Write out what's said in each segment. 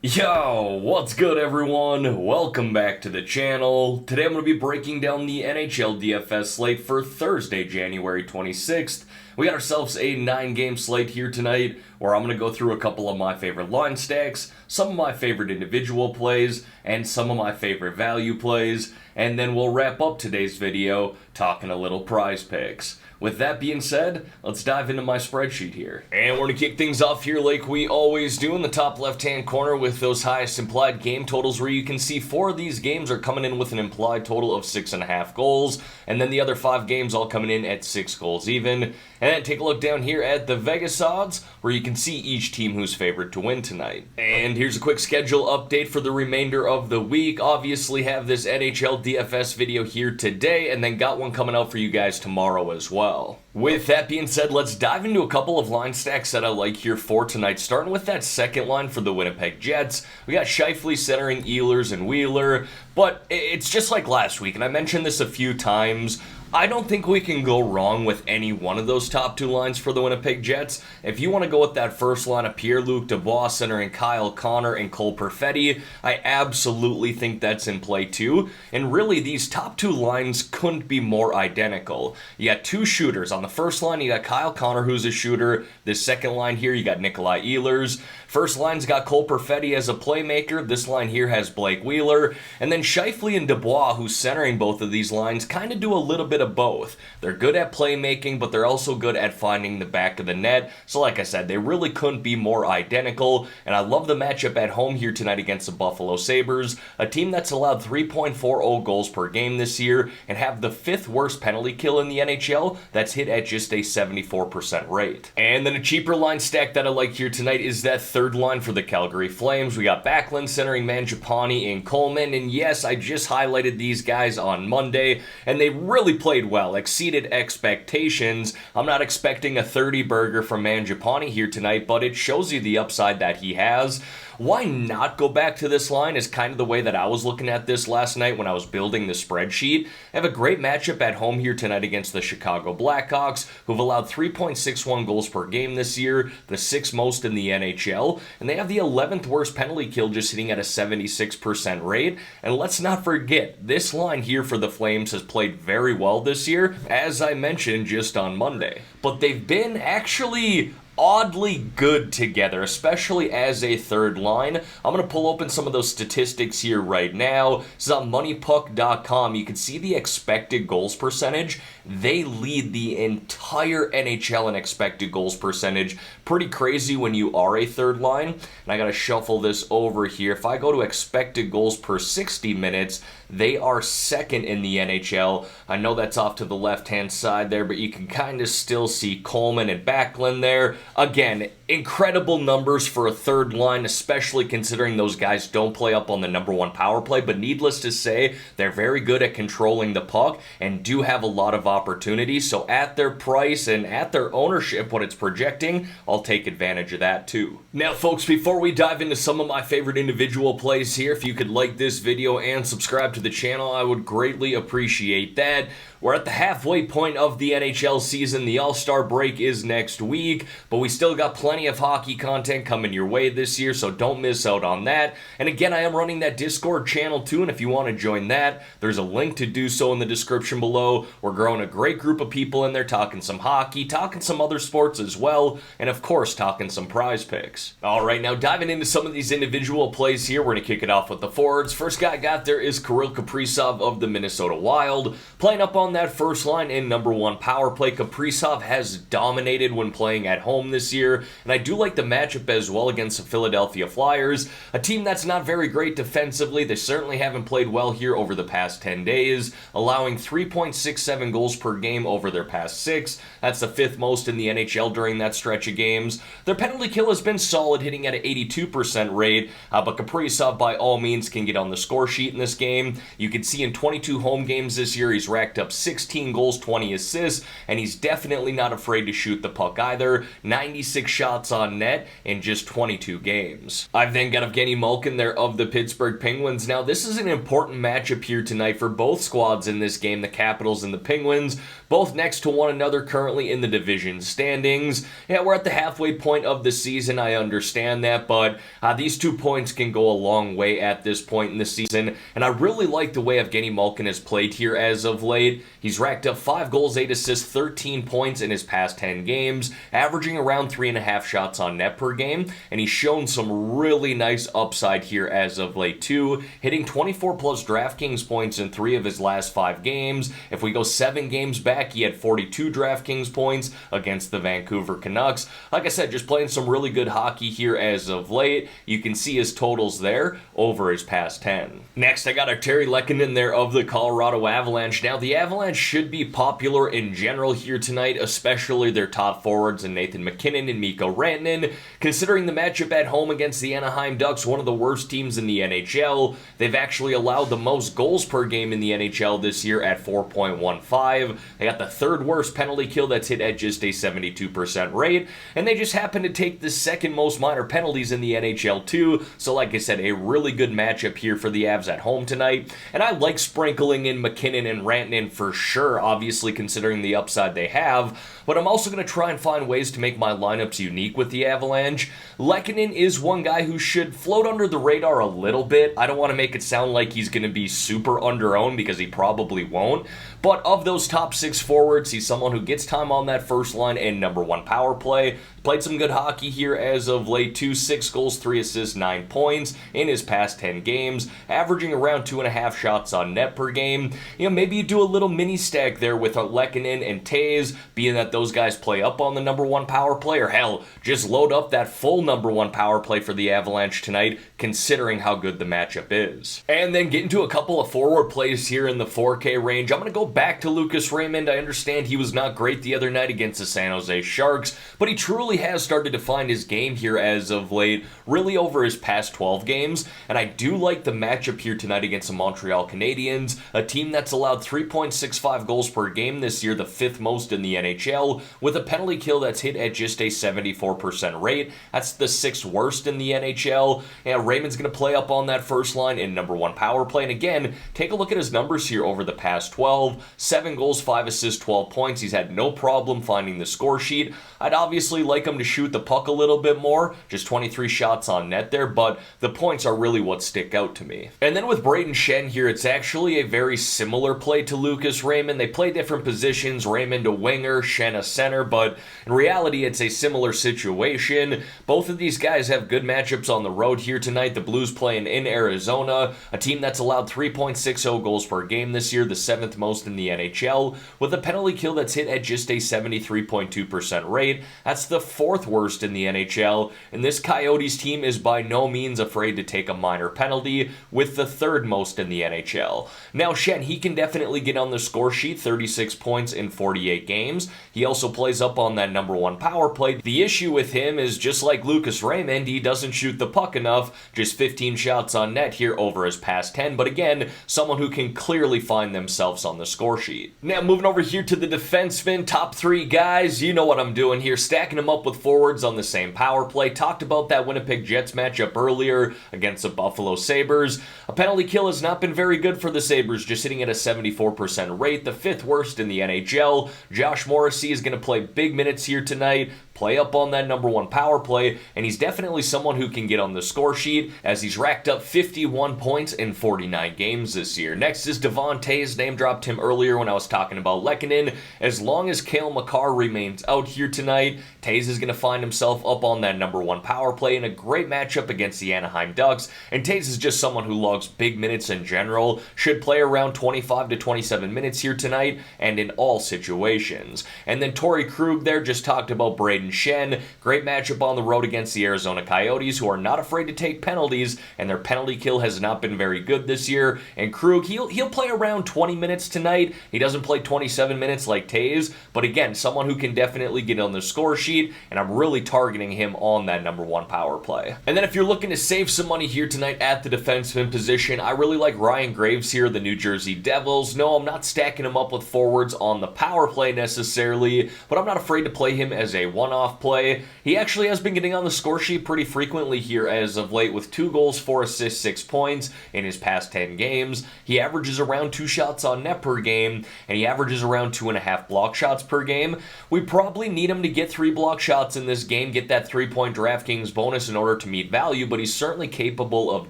Yo, what's good everyone? Welcome back to the channel. Today I'm going to be breaking down the NHL DFS slate for Thursday, January 26th. We got ourselves a 9-game slate here tonight where I'm going to go through a couple of my favorite line stacks, some of my favorite individual plays, and some of my favorite value plays, and then we'll wrap up today's video talking a little prize picks. With that being said, let's dive into my spreadsheet here. And we're going to kick things off here like we always do in the top left-hand corner with those highest implied game totals, where you can see 4 of these games are coming in with an implied total of 6.5 goals, and then the other 5 games all coming in at 6 goals even. And then take a look down here at the Vegas odds, where you can see each team who's favored to win tonight. And here's a quick schedule update for the remainder of the week. Obviously have this NHL DFS video here today, and then got one coming out for you guys tomorrow as well. With that being said, let's dive into a couple of line stacks that I like here for tonight, starting with that second line for the Winnipeg Jets. We got Scheifele centering Ehlers and Wheeler, but it's just like last week, and I mentioned this a few times. I don't think we can go wrong with any one of those top 2 lines for the Winnipeg Jets. If you want to go with that first line of Pierre-Luc Dubois centering Kyle Connor and Cole Perfetti, I absolutely think that's in play too. And really, these top 2 lines couldn't be more identical. You got 2 shooters. On the first line, you got Kyle Connor, who's a shooter. This second line here, you got Nikolai Ehlers. First line's got Cole Perfetti as a playmaker. This line here has Blake Wheeler. And then Scheifele and Dubois, who's centering both of these lines, kind of do a little bit of both. They're good at playmaking, but they're also good at finding the back of the net. So like I said, they really couldn't be more identical. And I love the matchup at home here tonight against the Buffalo Sabres, a team that's allowed 3.40 goals per game this year and have the 5th worst penalty kill in the NHL that's hit at just a 74% rate. And then a cheaper line stack that I like here tonight is that third line for the Calgary Flames. We got Backlund centering Mangiapane and Coleman, and yes, I just highlighted these guys on Monday, and they really played well, exceeded expectations. I'm not expecting a 30-burger from Mangiapane here tonight, but it shows you the upside that he has. Why not go back to this line is kind of the way that I was looking at this last night when I was building the spreadsheet. I have a great matchup at home here tonight against the Chicago Blackhawks, who've allowed 3.61 goals per game this year, the 6th most in the NHL, and they have the 11th worst penalty kill, just hitting at a 76% rate. And let's not forget, this line here for the Flames has played very well this year, as I mentioned just on Monday. But they've been actually oddly good together, especially as a third line. I'm going to pull open some of those statistics here right now. This is on moneypuck.com. You can see the expected goals percentage. They lead the entire NHL in expected goals percentage. Pretty crazy when you are a third line. And I got to shuffle this over here. If I go to expected goals per 60 minutes, they are 2nd in the NHL. I know that's off to the left-hand side there, but you can kind of still see Coleman and Backlund there. Again, incredible numbers for a third line, especially considering those guys don't play up on the number 1 power play, but needless to say, they're very good at controlling the puck and do have a lot of opportunity. So at their price and at their ownership, what it's projecting, I'll take advantage of that too. Now folks, before we dive into some of my favorite individual plays here, if you could like this video and subscribe to the channel, I would greatly appreciate that. We're at the halfway point of the NHL season. The All-Star break is next week, but we still got plenty of hockey content coming your way this year, so don't miss out on that. And again, I am running that Discord channel too, and if you want to join that, there's a link to do so in the description below. We're growing a great group of people in there, talking some hockey, talking some other sports as well, and of course, talking some prize picks. All right, now diving into some of these individual plays here, we're going to kick it off with the forwards. First guy I got there is Kirill Kaprizov of the Minnesota Wild, playing up on that first line in number 1 power play. Kaprizov has dominated when playing at home this year, and I do like the matchup as well against the Philadelphia Flyers, a team that's not very great defensively. They certainly haven't played well here over the past 10 days, allowing 3.67 goals per game over their past 6. That's the 5th most in the NHL during that stretch of games. Their penalty kill has been solid, hitting at an 82% rate, but Kaprizov by all means can get on the score sheet in this game. You can see in 22 home games this year, he's racked up 16 goals, 20 assists, and he's definitely not afraid to shoot the puck either. 96 shots on net in just 22 games. I've then got Evgeny Malkin there of the Pittsburgh Penguins. Now, this is an important matchup here tonight for both squads in this game, the Capitals and the Penguins. both next to one another currently in the division standings. Yeah, we're at the halfway point of the season, I understand that, but these 2 points can go a long way at this point in the season, and I really like the way Evgeny Malkin has played here as of late. He's racked up 5 goals, 8 assists, 13 points in his past 10 games, averaging around 3.5 shots on net per game, and he's shown some really nice upside here as of late too, hitting 24 plus DraftKings points in 3 of his last 5 games. If we go 7 games back, he had 42 DraftKings points against the Vancouver Canucks. Like I said, just playing some really good hockey here as of late. You can see his totals there over his past 10. Next, I got Terry Lehkonen there of the Colorado Avalanche. Now, the Avalanche should be popular in general here tonight, especially their top forwards in Nathan MacKinnon and Mikko Rantanen. Considering the matchup at home against the Anaheim Ducks, one of the worst teams in the NHL, they've actually allowed the most goals per game in the NHL this year at 4.15. They got the 3rd worst penalty kill that's hit at just a 72% rate, and they just happen to take the 2nd most minor penalties in the NHL too. So like I said, a really good matchup here for the Avs at home tonight, and I like sprinkling in MacKinnon and Rantanen for sure, obviously considering the upside they have, but I'm also going to try and find ways to make my lineups unique with the Avalanche. Lehkonen is one guy who should float under the radar a little bit. I don't want to make it sound like he's going to be super under-owned because he probably won't, but of those top 6 forwards, he's someone who gets time on that first line and number 1 power play. Played some good hockey here as of late too. 6 goals, 3 assists, 9 points in his past 10 games, averaging around 2.5 shots on net per game. Maybe you do a little mini stack there with Lehkonen and Taves, being that those guys play up on the number 1 power play, or hell, just load up that full number 1 power play for the Avalanche tonight, considering how good the matchup is. And then get into a couple of forward plays here in the 4K range. I'm going to go back to Lucas Raymond. I understand he was not great the other night against the San Jose Sharks, but he truly has started to find his game here as of late, really over his past 12 games, and I do like the matchup here tonight against the Montreal Canadiens, a team that's allowed 3.65 goals per game this year, the 5th most in the NHL, with a penalty kill that's hit at just a 74% rate. That's the 6th worst in the NHL, and Raymond's going to play up on that first line in number 1 power play, and again, take a look at his numbers here over the past 12, 7 goals, 5 assists, 12 points. He's had no problem finding the score sheet. I'd obviously like him to shoot the puck a little bit more, just 23 shots on net there, but the points are really what stick out to me. And then with Brayden Schenn here, it's actually a very similar play to Lucas Raymond. They play different positions, Raymond a winger, Schenn a center, but in reality it's a similar situation. Both of these guys have good matchups on the road here tonight. The Blues playing in Arizona, a team that's allowed 3.60 goals per game this year, the 7th most in the NHL, with a penalty kill that's hit at just a 73.2% rate. That's the 4th worst in the NHL, and this Coyotes team is by no means afraid to take a minor penalty, with the 3rd most in the NHL. Now Schenn, he can definitely get on the score sheet, 36 points in 48 games. He also plays up on that number 1 power play. The issue with him is, just like Lucas Raymond, he doesn't shoot the puck enough, just 15 shots on net here over his past 10, but again, someone who can clearly find themselves on the score sheet. Now moving over here to the defensemen, top 3 guys, you know what I'm doing here, stacking them up with forwards on the same power play. Talked about that Winnipeg Jets matchup earlier against the Buffalo Sabres. A penalty kill has not been very good for the Sabres, just sitting at a 74% rate, the 5th worst in the NHL. Josh Morrissey is going to play big minutes here tonight, play up on that number 1 power play, and he's definitely someone who can get on the score sheet, as he's racked up 51 points in 49 games this year. Next is Devon Toews. Name dropped him earlier when I was talking about Lehkonen. As long as Cale Makar remains out here tonight, Toews is going to find himself up on that number 1 power play in a great matchup against the Anaheim Ducks, and Toews is just someone who logs big minutes in general, should play around 25 to 27 minutes here tonight, and in all situations. And then Torrey Krug there, just talked about Brayden Schenn. Great matchup on the road against the Arizona Coyotes, who are not afraid to take penalties, and their penalty kill has not been very good this year. And Krug, he'll play around 20 minutes tonight. He doesn't play 27 minutes like Toews, but again, someone who can definitely get on the score sheet, and I'm really targeting him on that number 1 power play. And then if you're looking to save some money here tonight at the defenseman position, I really like Ryan Graves here, the New Jersey Devils. No, I'm not stacking him up with forwards on the power play necessarily, but I'm not afraid to play him as a one-off one-off play. He actually has been getting on the score sheet pretty frequently here as of late with 2 goals, 4 assists, 6 points in his past 10 games. He averages around 2 shots on net per game, and he averages around 2.5 block shots per game. We probably need him to get 3 block shots in this game, get that 3-point DraftKings bonus in order to meet value, but he's certainly capable of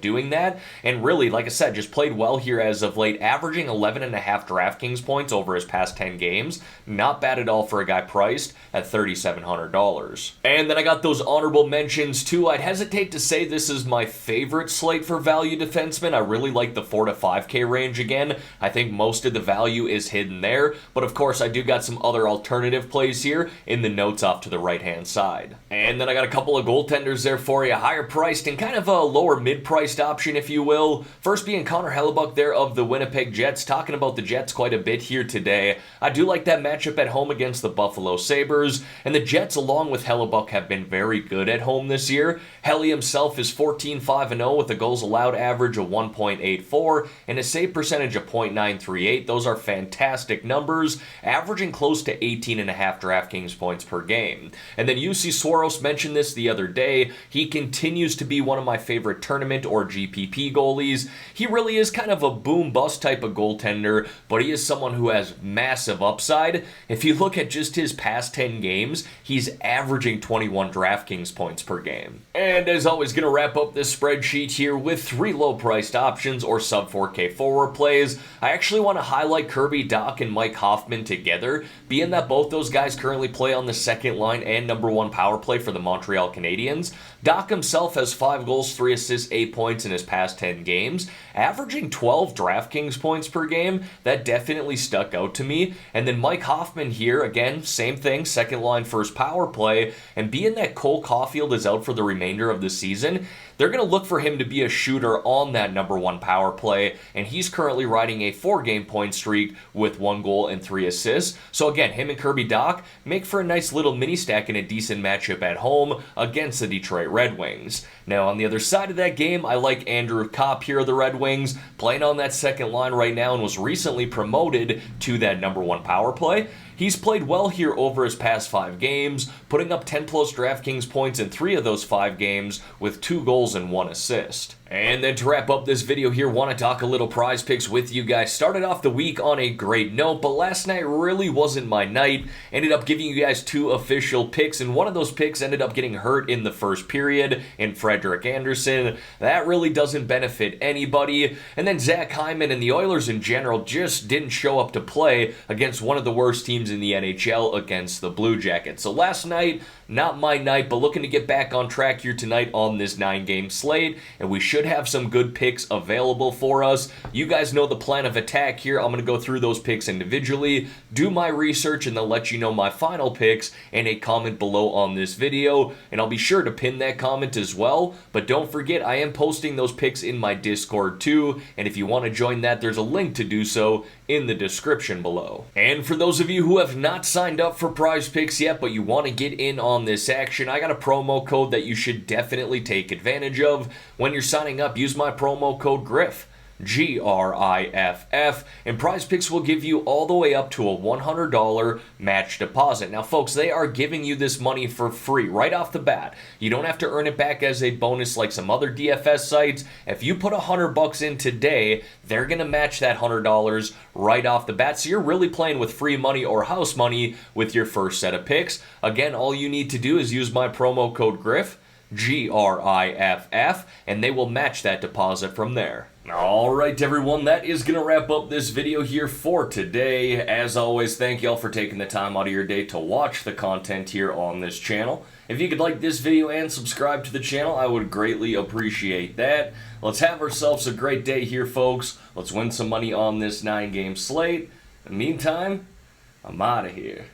doing that. And really, like I said, just played well here as of late, averaging 11.5 DraftKings points over his past 10 games. Not bad at all for a guy priced at $3,700. And then I got those honorable mentions too. I'd hesitate to say this is my favorite slate for value defensemen. I really like the 4 to 5K range again. I think most of the value is hidden there, but of course I do got some other alternative plays here in the notes off to the right-hand side. And then I got a couple of goaltenders there for you, higher priced and kind of a lower mid-priced option, if you will. First being Connor Hellebuyck there of the Winnipeg Jets. Talking about the Jets quite a bit here today. I do like that matchup at home against the Buffalo Sabres, and the Jets along with Hellebuyck have been very good at home this year. Helly himself is 14-5-0 with a goals allowed average of 1.84 and a save percentage of .938. Those are fantastic numbers, averaging close to 18.5 DraftKings points per game. And then UC Soros mentioned this the other day. He continues to be one of my favorite tournament or GPP goalies. He really is kind of a boom-bust type of goaltender, but he is someone who has massive upside. If you look at just his past 10 games, he's averaging 21 DraftKings points per game. And as always, going to wrap up this spreadsheet here with 3 low-priced options or sub-4K forward plays. I actually want to highlight GriffDogg and Mike Hoffman together, being that both those guys currently play on the second line and number 1 power play for the Montreal Canadiens. Doc himself has 5 goals, 3 assists, 8 points in his past 10 games, averaging 12 DraftKings points per game. That definitely stuck out to me. And then Mike Hoffman here, again, same thing, second line, first power play, and being that Cole Caulfield is out for the remainder of the season, they're going to look for him to be a shooter on that number 1 power play, and he's currently riding a 4-game point streak with 1 goal and 3 assists. So again, him and GriffDogg make for a nice little mini stack and a decent matchup at home against the Detroit Red Wings. Now on the other side of that game, I like Andrew Kopp here of the Red Wings, playing on that second line right now and was recently promoted to that number 1 power play. He's played well here over his past 5 games, putting up 10-plus DraftKings points in 3 of those 5 games with 2 goals and 1 assist. And then to wrap up this video here, want to talk a little prize picks with you guys. Started off the week on a great note, but last night really wasn't my night. Ended up giving you guys 2 official picks, and one of those picks ended up getting hurt in the first period in Frederik Andersen. That really doesn't benefit anybody. And then Zach Hyman and the Oilers in general just didn't show up to play against one of the worst teams in the NHL against the Blue Jackets. So last night, not my night, but looking to get back on track here tonight on this 9-game slate, and we should have some good picks available for us. You guys know the plan of attack here. I'm going to go through those picks individually, do my research, and then let you know my final picks in a comment below on this video, and I'll be sure to pin that comment as well. But don't forget, I am posting those picks in my Discord too, and if you want to join that, there's a link to do so in the description below. And for those of you who have not signed up for Prize Picks yet, but you want to get in on this action, I got a promo code that you should definitely take advantage of. When you're signing up, use my promo code GRIFF. GRIFF, and Prize Picks will give you all the way up to a $100 match deposit. Now folks, they are giving you this money for free right off the bat. You don't have to earn it back as a bonus like some other DFS sites. If you put $100 in today, they're going to match that $100 right off the bat. So you're really playing with free money or house money with your first set of picks. Again, all you need to do is use my promo code GRIFF, GRIFF, and they will match that deposit from there. Alright everyone, that is going to wrap up this video here for today. As always, thank y'all for taking the time out of your day to watch the content here on this channel. If you could like this video and subscribe to the channel, I would greatly appreciate that. Let's have ourselves a great day here, folks. Let's win some money on this 9-game slate. In the meantime, I'm out of here.